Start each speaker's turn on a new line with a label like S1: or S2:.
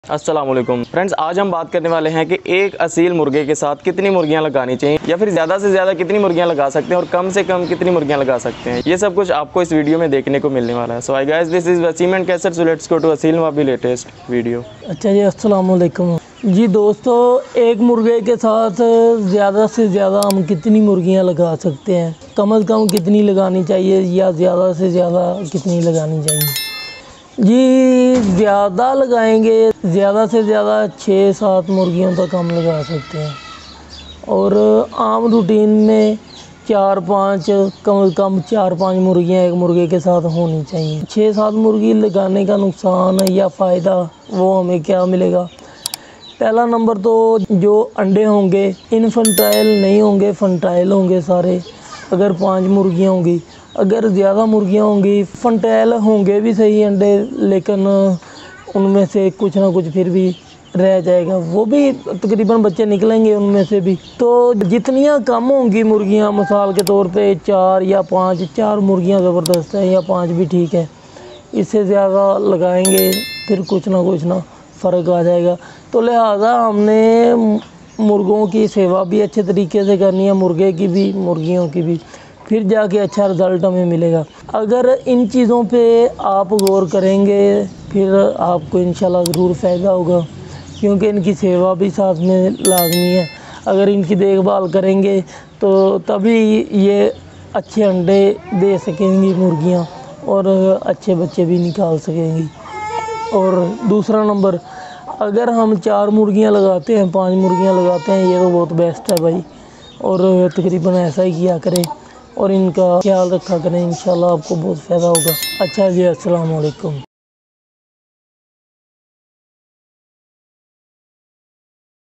S1: अस्सलाम वालेकुम फ्रेंड्स, आज हम बात करने वाले हैं कि एक असील मुर्गे के साथ कितनी मुर्गियां लगानी चाहिए या फिर ज़्यादा से ज़्यादा कितनी मुर्गियां लगा सकते हैं और कम से कम कितनी मुर्गियां लगा सकते हैं। ये सब कुछ आपको इस वीडियो में देखने को मिलने वाला है। So hi guys, this is Wasim and Kaiser, so let's go to असील वाबी लेटेस्ट वीडियो।
S2: अच्छा जी, अस्सलाम वालेकुम जी दोस्तों, एक मुर्गे के साथ ज़्यादा से ज़्यादा हम कितनी मुर्गियां लगा सकते हैं, कम से कम कितनी लगानी चाहिए या ज़्यादा से ज़्यादा कितनी लगानी चाहिए जी। ज़्यादा लगाएंगे, ज़्यादा से ज़्यादा 6-7 मुर्गियों तक हम लगा सकते हैं और आम रूटीन में 4-5 कम से कम 4-5 मुर्गियाँ एक मुर्गे के साथ होनी चाहिए। 6-7 मुर्गी लगाने का नुकसान या फ़ायदा वो हमें क्या मिलेगा। पहला नंबर तो जो अंडे होंगे इनफेंटाइल नहीं होंगे, फंटाइल होंगे सारे। अगर 5 मुर्गियाँ होंगी, अगर ज़्यादा मुर्गियाँ होंगी फंटाइल होंगे भी सही अंडे, लेकिन उनमें से कुछ ना कुछ फिर भी रह जाएगा, वो भी तकरीबन बच्चे निकलेंगे उनमें से भी। तो जितनियाँ कम होंगी मुर्गियाँ, मिसाल के तौर पे 4 या 5, 4 मुर्गियाँ ज़बरदस्त है या 5 भी ठीक है। इससे ज़्यादा लगाएंगे फिर कुछ ना फ़र्क आ जाएगा। तो लिहाजा हमने मुर्गों की सेवा भी अच्छे तरीके से करनी है, मुर्गे की भी मुर्गियों की भी, फिर जाके अच्छा रिज़ल्ट हमें मिलेगा। अगर इन चीज़ों पे आप गौर करेंगे फिर आपको इंशाल्लाह ज़रूर फ़ायदा होगा, क्योंकि इनकी सेवा भी साथ में लाज़मी है। अगर इनकी देखभाल करेंगे तो तभी ये अच्छे अंडे दे सकेंगी मुर्गियाँ और अच्छे बच्चे भी निकाल सकेंगी। और दूसरा नंबर, अगर हम 4 मुर्गियाँ लगाते हैं, 5 मुर्गियाँ लगाते हैं, ये तो बहुत बेस्ट है भाई। और तकरीबन ऐसा ही किया करें और इनका ख्याल रखा करें, इंशाल्लाह आपको बहुत फ़ायदा होगा। अच्छा जी, अस्सलाम वालेकुम।